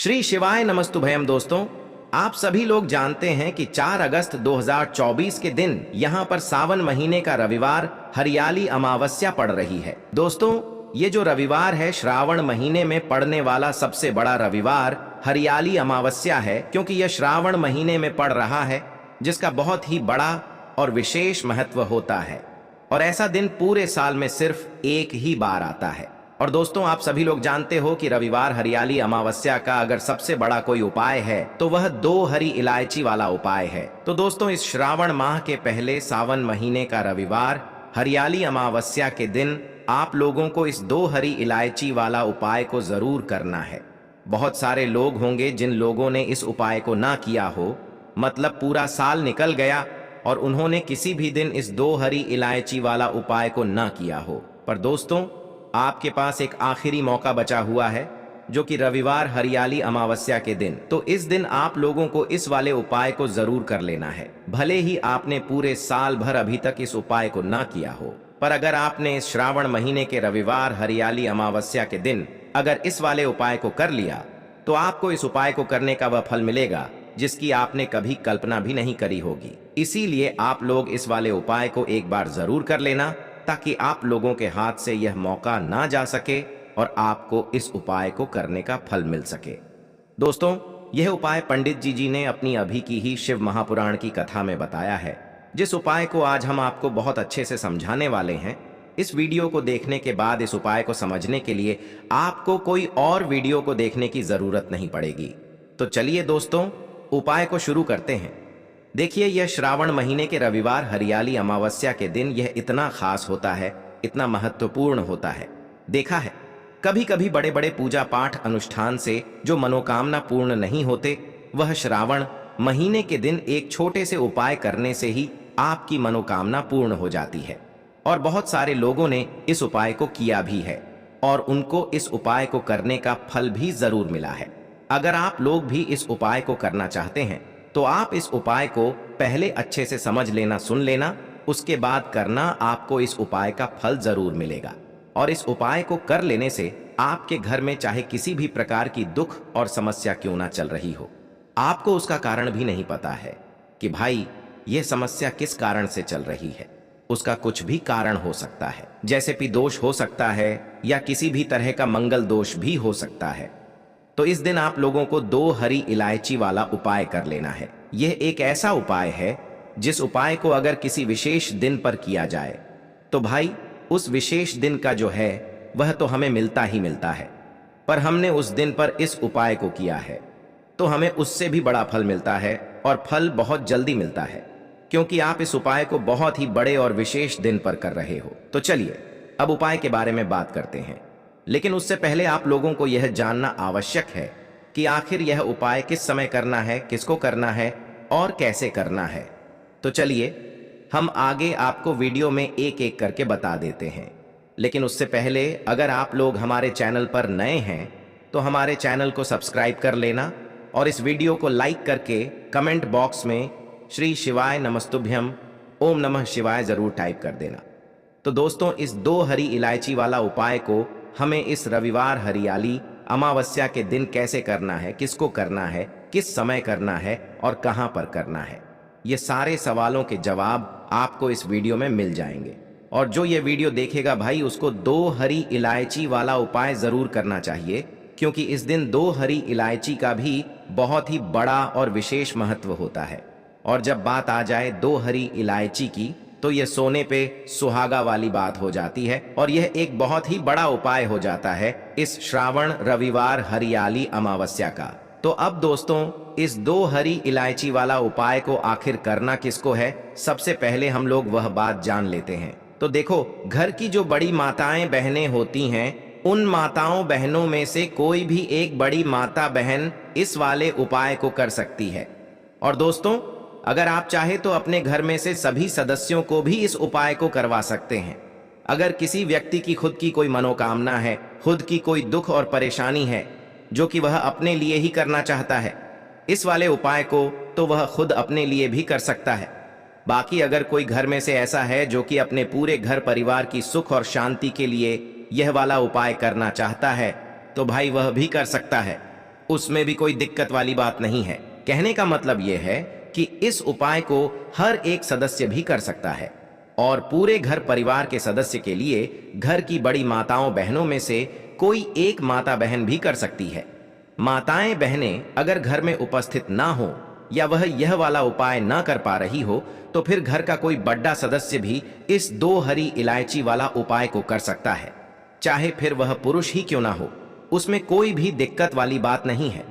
श्री शिवाय नमस्तुभयम। दोस्तों, आप सभी लोग जानते हैं कि 4 अगस्त 2024 के दिन यहाँ पर सावन महीने का रविवार हरियाली अमावस्या पड़ रही है। दोस्तों, ये जो रविवार है श्रावण महीने में पड़ने वाला सबसे बड़ा रविवार हरियाली अमावस्या है, क्योंकि यह श्रावण महीने में पड़ रहा है, जिसका बहुत ही बड़ा और विशेष महत्व होता है। और ऐसा दिन पूरे साल में सिर्फ एक ही बार आता है। और दोस्तों, आप सभी लोग जानते हो कि रविवार हरियाली अमावस्या का अगर सबसे बड़ा कोई उपाय है तो वह 2 हरी इलायची वाला उपाय है। तो दोस्तों, इस श्रावण माह के पहले सावन महीने का रविवार हरियाली अमावस्या के दिन आप लोगों को इस 2 हरी इलायची वाला उपाय को जरूर करना है। बहुत सारे लोग होंगे जिन लोगों ने इस उपाय को ना किया हो, मतलब पूरा साल निकल गया और उन्होंने किसी भी दिन इस 2 हरी इलायची वाला उपाय को ना किया हो। पर दोस्तों, आपके पास एक आखिरी मौका बचा हुआ है, जो कि रविवार हरियाली अमावस्या के दिन। तो इस दिन आप लोगों को इस वाले उपाय को जरूर कर लेना है। भले ही आपने पूरे साल भर अभी तक इस उपाय को ना किया हो, पर अगर आपने इस श्रावण महीने के रविवार हरियाली अमावस्या के दिन अगर इस वाले उपाय को कर लिया, तो आपको इस उपाय को करने का वह फल मिलेगा जिसकी आपने कभी कल्पना भी नहीं करी होगी। इसीलिए आप लोग इस वाले उपाय को एक बार जरूर कर लेना, ताकि आप लोगों के हाथ से यह मौका ना जा सके और आपको इस उपाय को करने का फल मिल सके। दोस्तों, यह उपाय पंडित जी ने अपनी अभी की ही शिव महापुराण की कथा में बताया है, जिस उपाय को आज हम आपको बहुत अच्छे से समझाने वाले हैं। इस वीडियो को देखने के बाद इस उपाय को समझने के लिए आपको कोई और वीडियो को देखने की जरूरत नहीं पड़ेगी। तो चलिए दोस्तों, उपाय को शुरू करते हैं। देखिए, यह श्रावण महीने के रविवार हरियाली अमावस्या के दिन यह इतना खास होता है, इतना महत्वपूर्ण होता है। देखा है, कभी कभी बड़े बड़े पूजा पाठ अनुष्ठान से जो मनोकामना पूर्ण नहीं होते, वह श्रावण महीने के दिन एक छोटे से उपाय करने से ही आपकी मनोकामना पूर्ण हो जाती है। और बहुत सारे लोगों ने इस उपाय को किया भी है और उनको इस उपाय को करने का फल भी जरूर मिला है। अगर आप लोग भी इस उपाय को करना चाहते हैं तो आप इस उपाय को पहले अच्छे से समझ लेना, सुन लेना, उसके बाद करना। आपको इस उपाय का फल जरूर मिलेगा। और इस उपाय को कर लेने से आपके घर में चाहे किसी भी प्रकार की दुख और समस्या क्यों ना चल रही हो, आपको उसका कारण भी नहीं पता है कि भाई यह समस्या किस कारण से चल रही है। उसका कुछ भी कारण हो सकता है, जैसे पिदोष हो सकता है या किसी भी तरह का मंगल दोष भी हो सकता है। तो इस दिन आप लोगों को 2 हरी इलायची वाला उपाय कर लेना है। यह एक ऐसा उपाय है जिस उपाय को अगर किसी विशेष दिन पर किया जाए तो भाई उस विशेष दिन का जो है वह तो हमें मिलता ही मिलता है, पर हमने उस दिन पर इस उपाय को किया है तो हमें उससे भी बड़ा फल मिलता है, और फल बहुत जल्दी मिलता है, क्योंकि आप इस उपाय को बहुत ही बड़े और विशेष दिन पर कर रहे हो। तो चलिए अब उपाय के बारे में बात करते हैं, लेकिन उससे पहले आप लोगों को यह जानना आवश्यक है कि आखिर यह उपाय किस समय करना है, किसको करना है और कैसे करना है। तो चलिए हम आगे आपको वीडियो में एक एक करके बता देते हैं। लेकिन उससे पहले अगर आप लोग हमारे चैनल पर नए हैं तो हमारे चैनल को सब्सक्राइब कर लेना और इस वीडियो को लाइक करके कमेंट बॉक्स में श्री शिवाय नमस्तुभ्यम, ओम नमः शिवाय जरूर टाइप कर देना। तो दोस्तों, इस 2 हरी इलायची वाला उपाय को हमें इस रविवार हरियाली अमावस्या के दिन कैसे करना है, किसको करना है, किस समय करना है और कहां पर करना है, ये सारे सवालों के जवाब आपको इस वीडियो में मिल जाएंगे। और जो ये वीडियो देखेगा भाई, उसको 2 हरी इलायची वाला उपाय जरूर करना चाहिए, क्योंकि इस दिन 2 हरी इलायची का भी बहुत ही बड़ा और विशेष महत्व होता है। और जब बात आ जाए 2 हरी इलायची की, तो यह सोने पे सुहागा वाली बात हो जाती है और यह एक बहुत ही बड़ा उपाय हो जाता है इस श्रावण रविवार हरियाली अमावस्या का। तो अब दोस्तों, इस 2 हरी इलायची वाला उपाय को आखिर करना किसको है, सबसे पहले हम लोग वह बात जान लेते हैं। तो देखो, घर की जो बड़ी माताएं बहनें होती हैं, उन माताओं बहनों में से कोई भी एक बड़ी माता बहन इस वाले उपाय को कर सकती है। और दोस्तों, अगर आप चाहे तो अपने घर में से सभी सदस्यों को भी इस उपाय को करवा सकते हैं। अगर किसी व्यक्ति की खुद की कोई मनोकामना है, खुद की कोई दुख और परेशानी है जो कि वह अपने लिए ही करना चाहता है इस वाले उपाय को, तो वह खुद अपने लिए भी कर सकता है। बाकी अगर कोई घर में से ऐसा है जो कि अपने पूरे घर परिवार की सुख और शांति के लिए यह वाला उपाय करना चाहता है, तो भाई वह भी कर सकता है। उसमें भी कोई दिक्कत वाली बात नहीं है। कहने का मतलब यह है कि इस उपाय को हर एक सदस्य भी कर सकता है और पूरे घर परिवार के सदस्य के लिए घर की बड़ी माताओं बहनों में से कोई एक माता बहन भी कर सकती है। माताएं बहनें अगर घर में उपस्थित ना हो या वह यह वाला उपाय ना कर पा रही हो तो फिर घर का कोई बड़ा सदस्य भी इस 2 हरी इलायची वाला उपाय को कर सकता है, चाहे फिर वह पुरुष ही क्यों ना हो। उसमें कोई भी दिक्कत वाली बात नहीं है।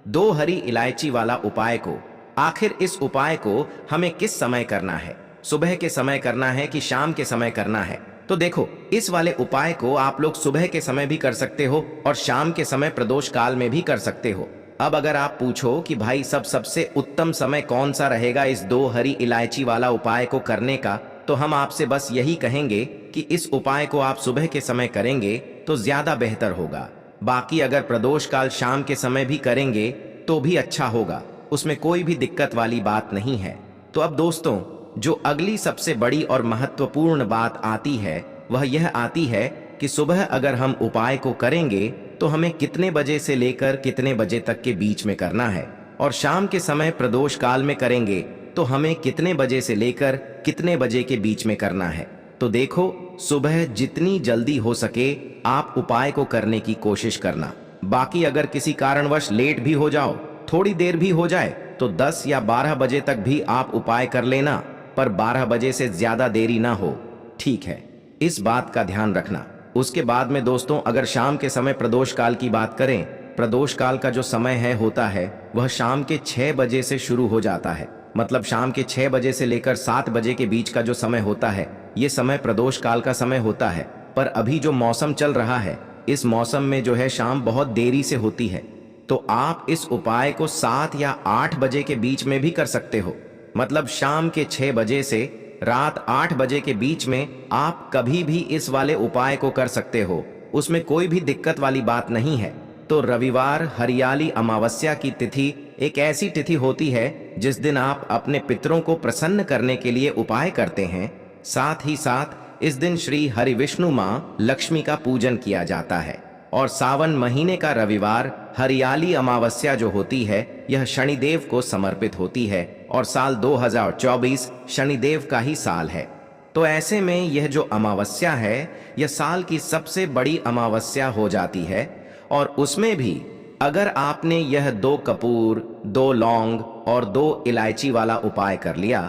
2 हरी इलायची वाला उपाय को आखिर इस उपाय को हमें किस समय करना है, सुबह के समय करना है कि शाम के समय करना है? तो देखो, इस वाले उपाय को आप लोग सुबह के समय भी कर सकते हो और शाम के समय प्रदोष काल में भी कर सकते हो। अब अगर आप पूछो कि भाई सबसे उत्तम समय कौन सा रहेगा इस 2 हरी इलायची वाला उपाय को करने का, तो हम आपसे बस यही कहेंगे कि इस उपाय को आप सुबह के समय करेंगे तो ज्यादा बेहतर होगा। बाकी अगर प्रदोष काल शाम के समय भी करेंगे तो भी अच्छा होगा, उसमें कोई भी दिक्कत वाली बात नहीं है। तो अब दोस्तों, जो अगली सबसे बड़ी और महत्वपूर्ण बात आती है वह यह आती है कि सुबह अगर हम उपाय को करेंगे तो हमें कितने बजे से लेकर कितने बजे तक के बीच में करना है, और शाम के समय प्रदोष काल में करेंगे तो हमें कितने बजे से लेकर कितने बजे के बीच में करना है। तो देखो, सुबह जितनी जल्दी हो सके आप उपाय को करने की कोशिश करना। बाकी अगर किसी कारणवश लेट भी हो जाओ, थोड़ी देर भी हो जाए, तो 10 या 12 बजे तक भी आप उपाय कर लेना, पर 12 बजे से ज्यादा देरी ना हो, ठीक है? इस बात का ध्यान रखना। उसके बाद में दोस्तों, अगर शाम के समय प्रदोष काल की बात करें, प्रदोष काल का जो समय है होता है वह शाम के 6 बजे से शुरू हो जाता है। मतलब शाम के 6 बजे से लेकर 7 बजे के बीच का जो समय होता है, ये समय प्रदोष काल का समय होता है। पर अभी जो मौसम चल रहा है, इस मौसम में जो है शाम बहुत देरी से होती है, तो आप इस उपाय को 7 या 8 बजे के बीच में भी कर सकते हो। मतलब शाम के 6 बजे से रात 8 बजे के बीच में आप कभी भी इस वाले उपाय को कर सकते हो, उसमें कोई भी दिक्कत वाली बात नहीं है। तो रविवार हरियाली अमावस्या की तिथि एक ऐसी तिथि होती है जिस दिन आप अपने पितरों को प्रसन्न करने के लिए उपाय करते हैं। साथ ही साथ इस दिन श्री हरि विष्णु माँ लक्ष्मी का पूजन किया जाता है। और सावन महीने का रविवार हरियाली अमावस्या जो होती है, यह शनिदेव को समर्पित होती है और साल 2024 शनिदेव का ही साल है। तो ऐसे में यह जो अमावस्या है, यह साल की सबसे बड़ी अमावस्या हो जाती है। और उसमें भी अगर आपने यह 2 कपूर, 2 लौंग और 2 इलायची वाला उपाय कर लिया,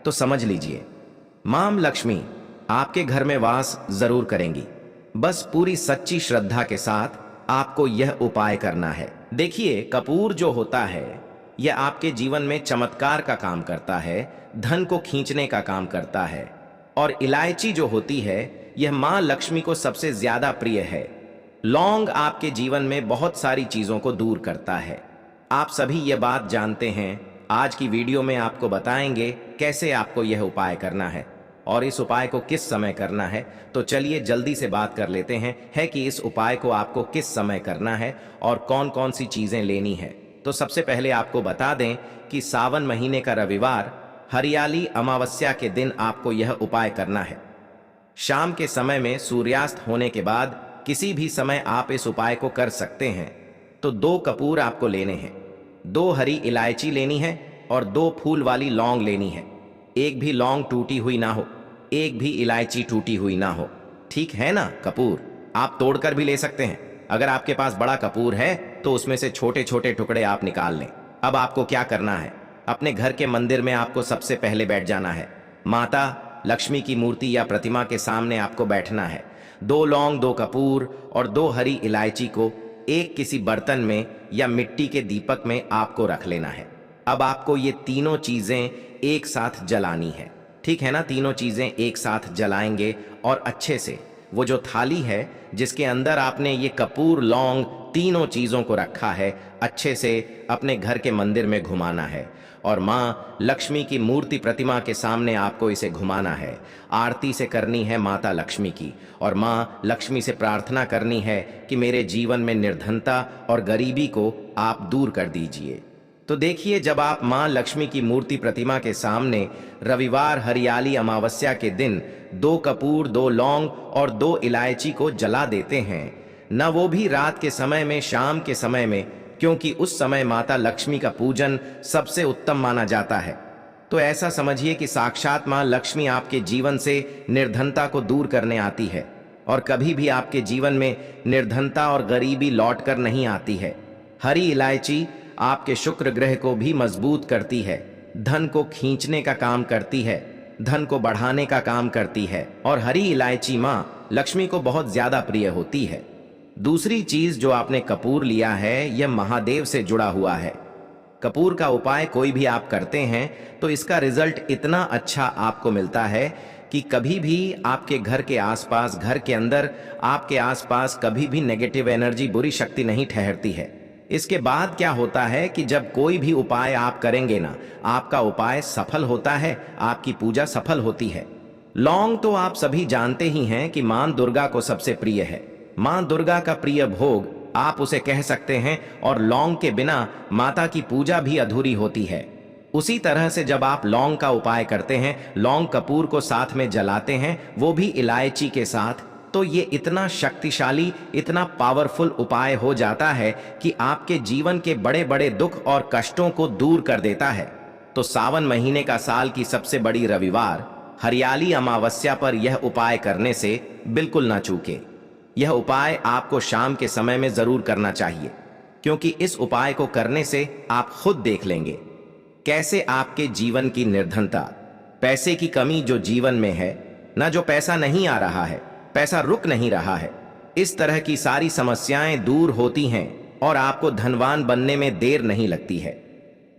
तो समझ लीजिए मां लक्ष्मी आपके घर में वास जरूर करेंगी। बस पूरी सच्ची श्रद्धा के साथ आपको यह उपाय करना है। देखिए, कपूर जो होता है यह आपके जीवन में चमत्कार का काम करता है, धन को खींचने का काम करता है। और इलायची जो होती है यह मां लक्ष्मी को सबसे ज्यादा प्रिय है। लौंग आपके जीवन में बहुत सारी चीजों को दूर करता है। आप सभी ये बात जानते हैं। आज की वीडियो में आपको बताएंगे कैसे आपको यह उपाय करना है और इस उपाय को किस समय करना है। तो चलिए जल्दी से बात कर लेते हैं कि इस उपाय को आपको किस समय करना है और कौन कौन सी चीजें लेनी है। तो सबसे पहले आपको बता दें कि सावन महीने का रविवार हरियाली अमावस्या के दिन आपको यह उपाय करना है। शाम के समय में सूर्यास्त होने के बाद किसी भी समय आप इस उपाय को कर सकते हैं। तो 2 कपूर आपको लेने हैं, 2 हरी इलायची लेनी है और 2 फूल वाली लौंग लेनी है। एक भी लौंग टूटी हुई ना हो, एक भी इलायची टूटी हुई ना हो, ठीक है ना? कपूर आप तोड़कर भी ले सकते हैं। अगर आपके पास बड़ा कपूर है तो उसमें से छोटे छोटे टुकड़े आप निकाल लें। अब आपको क्या करना है, अपने घर के मंदिर में आपको सबसे पहले बैठ जाना है। माता लक्ष्मी की मूर्ति या प्रतिमा के सामने आपको बैठना है। 2 लौंग, 2 कपूर और 2 हरी इलायची को एक किसी बर्तन में या मिट्टी के दीपक में आपको रख लेना है। अब आपको ये तीनों चीजें एक साथ जलानी है, ठीक है ना? तीनों चीजें एक साथ जलाएंगे और अच्छे से वो जो थाली है जिसके अंदर आपने ये कपूर, लौंग, तीनों चीजों को रखा है, अच्छे से अपने घर के मंदिर में घुमाना है और माँ लक्ष्मी की मूर्ति प्रतिमा के सामने आपको इसे घुमाना है। आरती से करनी है माता लक्ष्मी की और माँ लक्ष्मी से प्रार्थना करनी है कि मेरे जीवन में निर्धनता और गरीबी को आप दूर कर दीजिए। तो देखिए, जब आप माँ लक्ष्मी की मूर्ति प्रतिमा के सामने रविवार हरियाली अमावस्या के दिन 2 कपूर, 2 लौंग और 2 इलायची को जला देते हैं, न वो भी रात के समय में, शाम के समय में, क्योंकि उस समय माता लक्ष्मी का पूजन सबसे उत्तम माना जाता है। तो ऐसा समझिए कि साक्षात मां लक्ष्मी आपके जीवन से निर्धनता को दूर करने आती है, और कभी भी आपके जीवन में निर्धनता और गरीबी लौट कर नहीं आती है। हरी इलायची आपके शुक्र ग्रह को भी मजबूत करती है, धन को खींचने का काम करती है, धन को बढ़ाने का काम करती है, और हरी इलायची मां लक्ष्मी को बहुत ज्यादा प्रिय होती है। दूसरी चीज जो आपने कपूर लिया है, यह महादेव से जुड़ा हुआ है। कपूर का उपाय कोई भी आप करते हैं तो इसका रिजल्ट इतना अच्छा आपको मिलता है कि कभी भी आपके घर के आसपास, घर के अंदर, आपके आसपास कभी भी नेगेटिव एनर्जी, बुरी शक्ति नहीं ठहरती है। इसके बाद क्या होता है कि जब कोई भी उपाय आप करेंगे ना, आपका उपाय सफल होता है, आपकी पूजा सफल होती है। लौंग तो आप सभी जानते ही हैं कि मां दुर्गा को सबसे प्रिय है। मां दुर्गा का प्रिय भोग आप उसे कह सकते हैं, और लौंग के बिना माता की पूजा भी अधूरी होती है। उसी तरह से जब आप लौंग का उपाय करते हैं, लौंग कपूर को साथ में जलाते हैं, वो भी इलायची के साथ, तो ये इतना शक्तिशाली, इतना पावरफुल उपाय हो जाता है कि आपके जीवन के बड़े बड़े दुख और कष्टों को दूर कर देता है। तो सावन महीने का साल की सबसे बड़ी रविवार हरियाली अमावस्या पर यह उपाय करने से बिल्कुल ना चूके। यह उपाय आपको शाम के समय में जरूर करना चाहिए, क्योंकि इस उपाय को करने से आप खुद देख लेंगे कैसे आपके जीवन की निर्धनता, पैसे की कमी जो जीवन में है ना, जो पैसा नहीं आ रहा है, पैसा रुक नहीं रहा है, इस तरह की सारी समस्याएं दूर होती हैं और आपको धनवान बनने में देर नहीं लगती है।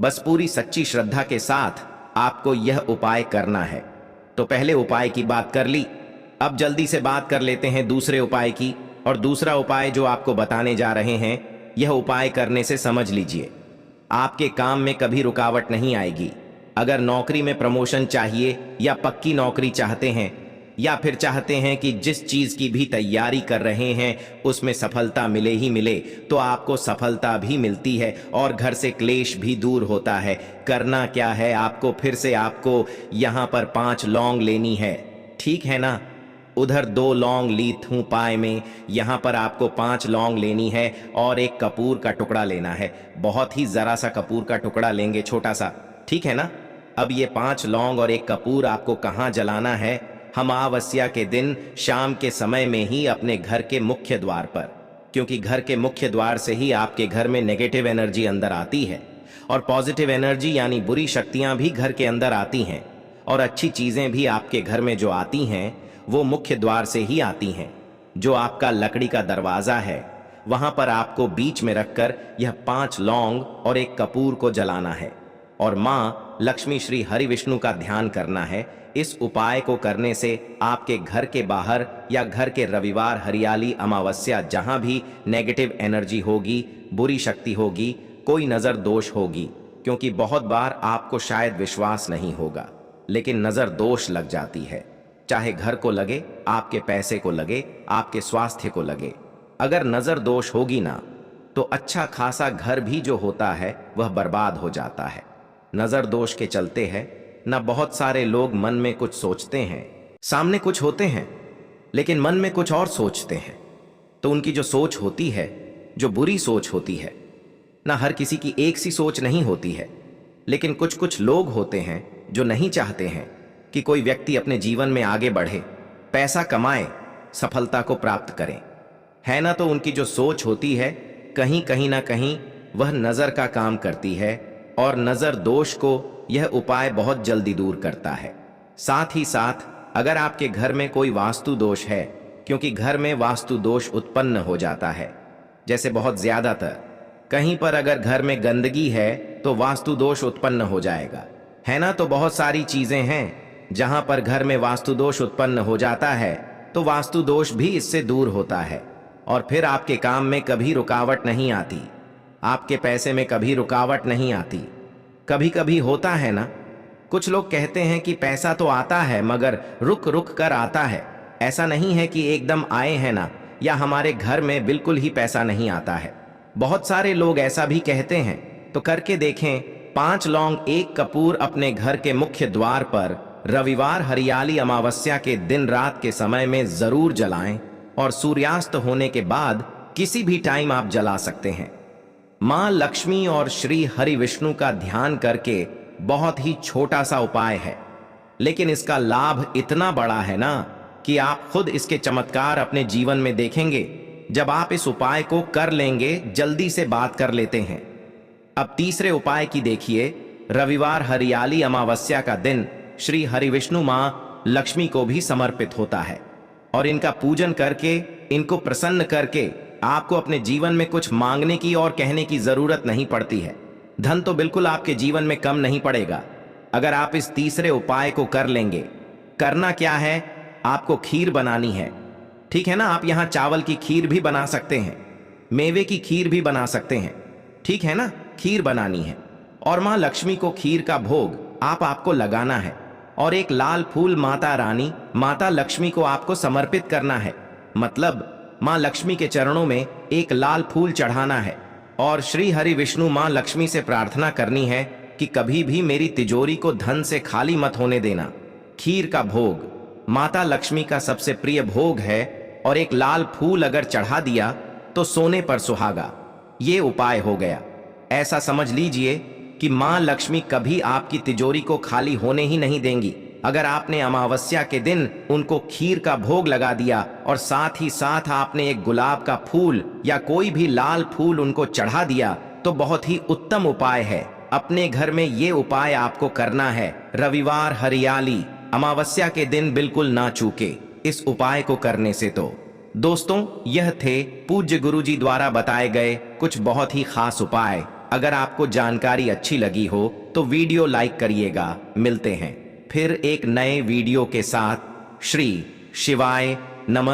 बस पूरी सच्ची श्रद्धा के साथ आपको यह उपाय करना है। तो पहले उपाय की बात कर ली, अब जल्दी से बात कर लेते हैं दूसरे उपाय की। और दूसरा उपाय जो आपको बताने जा रहे हैं, यह उपाय करने से समझ लीजिए आपके काम में कभी रुकावट नहीं आएगी। अगर नौकरी में प्रमोशन चाहिए, या पक्की नौकरी चाहते हैं, या फिर चाहते हैं कि जिस चीज की भी तैयारी कर रहे हैं उसमें सफलता मिले ही मिले, तो आपको सफलता भी मिलती है और घर से क्लेश भी दूर होता है। करना क्या है आपको, फिर से आपको यहां पर 5 लौंग लेनी है, ठीक है ना। उधर 2 लौंग ली थूं पाए में, यहां पर आपको 5 लौंग लेनी है और एक कपूर का टुकड़ा लेना है। बहुत ही जरा सा कपूर का टुकड़ा लेंगे, छोटा सा, ठीक है ना। अब ये 5 लौंग और एक कपूर आपको कहां जलाना है? अमावस्या के दिन शाम के समय में ही अपने घर के मुख्य द्वार पर, क्योंकि घर के मुख्य द्वार से ही आपके घर में नेगेटिव एनर्जी अंदर आती है, और पॉजिटिव एनर्जी यानी बुरी शक्तियां भी घर के अंदर आती हैं, और अच्छी चीजें भी आपके घर में जो आती हैं वो मुख्य द्वार से ही आती हैं। जो आपका लकड़ी का दरवाजा है, वहां पर आपको बीच में रखकर यह 5 लौंग और एक कपूर को जलाना है, और मां लक्ष्मी श्री हरि विष्णु का ध्यान करना है। इस उपाय को करने से आपके घर के बाहर या घर के रविवार, हरियाली अमावस्या, जहां भी नेगेटिव एनर्जी होगी, बुरी शक्ति होगी, कोई नजर दोष होगी, क्योंकि बहुत बार आपको शायद विश्वास नहीं होगा, लेकिन नजर दोष लग जाती है। चाहे घर को लगे, आपके पैसे को लगे, आपके स्वास्थ्य को लगे, अगर नजर दोष होगी ना, तो अच्छा खासा घर भी जो होता है वह बर्बाद हो जाता है। नजर दोष के चलते है ना, बहुत सारे लोग मन में कुछ सोचते हैं, सामने कुछ होते हैं, लेकिन मन में कुछ और सोचते हैं। तो उनकी जो सोच होती है, जो बुरी सोच होती है ना, हर किसी की एक सी सोच नहीं होती है, लेकिन कुछ कुछ लोग होते हैं जो नहीं चाहते हैं कि कोई व्यक्ति अपने जीवन में आगे बढ़े, पैसा कमाए, सफलता को प्राप्त करें, है ना। तो उनकी जो सोच होती है, कहीं ना कहीं वह नजर का काम करती है, और नजर दोष को यह उपाय बहुत जल्दी दूर करता है। साथ ही साथ अगर आपके घर में कोई वास्तु दोष है, क्योंकि घर में वास्तु दोष उत्पन्न हो जाता है, जैसे बहुत ज्यादातर कहीं पर अगर घर में गंदगी है तो वास्तु दोष उत्पन्न हो जाएगा, है ना। तो बहुत सारी चीजें हैं जहां पर घर में वास्तु दोष उत्पन्न हो जाता है, तो वास्तु दोष भी इससे दूर होता है, और फिर आपके काम में कभी रुकावट नहीं आती, आपके पैसे में कभी रुकावट नहीं आती। कभी कभी होता है ना, कुछ लोग कहते हैं कि पैसा तो आता है मगर रुक रुक कर आता है। ऐसा नहीं है कि एकदम आए हैं ना, या हमारे घर में बिल्कुल ही पैसा नहीं आता है। बहुत सारे लोग ऐसा भी कहते हैं, तो करके देखें। 5 लौंग, 1 कपूर अपने घर के मुख्य द्वार पर रविवार, हरियाली अमावस्या के दिन रात के समय में जरूर जलाएं, और सूर्यास्त होने के बाद किसी भी टाइम आप जला सकते हैं। मां लक्ष्मी और श्री हरि विष्णु का ध्यान करके बहुत ही छोटा सा उपाय है, लेकिन इसका लाभ इतना बड़ा है ना कि आप खुद इसके चमत्कार अपने जीवन में देखेंगे जब आप इस उपाय को कर लेंगे। जल्दी से बात कर लेते हैं। अब तीसरे उपाय की देखिए। रविवार हरियाली अमावस्या का दिन श्री हरि विष्णु मां लक्ष्मी को भी समर्पित होता है और इनका पूजन करके, इनको प्रसन्न करके आपको अपने जीवन में कुछ मांगने की और कहने की जरूरत नहीं पड़ती है। धन तो बिल्कुल आपके जीवन में कम नहीं पड़ेगा अगर आप इस तीसरे उपाय को कर लेंगे। करना क्या है, आपको खीर बनानी है, ठीक है ना। आप यहां चावल की खीर भी बना सकते हैं, मेवे की खीर भी बना सकते हैं, ठीक है ना। खीर बनानी है और मां लक्ष्मी को खीर का भोग आपको लगाना है और एक लाल फूल माता रानी, माता लक्ष्मी को आपको समर्पित करना है। मतलब मां लक्ष्मी के चरणों में एक लाल फूल चढ़ाना है और श्री हरि विष्णु मां लक्ष्मी से प्रार्थना करनी है कि कभी भी मेरी तिजोरी को धन से खाली मत होने देना। खीर का भोग माता लक्ष्मी का सबसे प्रिय भोग है और एक लाल फूल अगर चढ़ा दिया तो सोने पर सुहागा। ये उपाय हो गया। ऐसा समझ लीजिए कि मां लक्ष्मी कभी आपकी तिजोरी को खाली होने ही नहीं देंगी। अगर आपने अमावस्या के दिन उनको खीर का भोग लगा दिया और साथ ही साथ आपने एक गुलाब का फूल या कोई भी लाल फूल उनको चढ़ा दिया तो बहुत ही उत्तम उपाय है। अपने घर में ये उपाय आपको करना है। रविवार हरियाली अमावस्या के दिन बिल्कुल ना चूके इस उपाय को करने से। तो दोस्तों, यह थे पूज्य गुरुजी द्वारा बताए गए कुछ बहुत ही खास उपाय। अगर आपको जानकारी अच्छी लगी हो तो वीडियो लाइक करिएगा। मिलते हैं फिर एक नए वीडियो के साथ। श्री शिवाय नमः।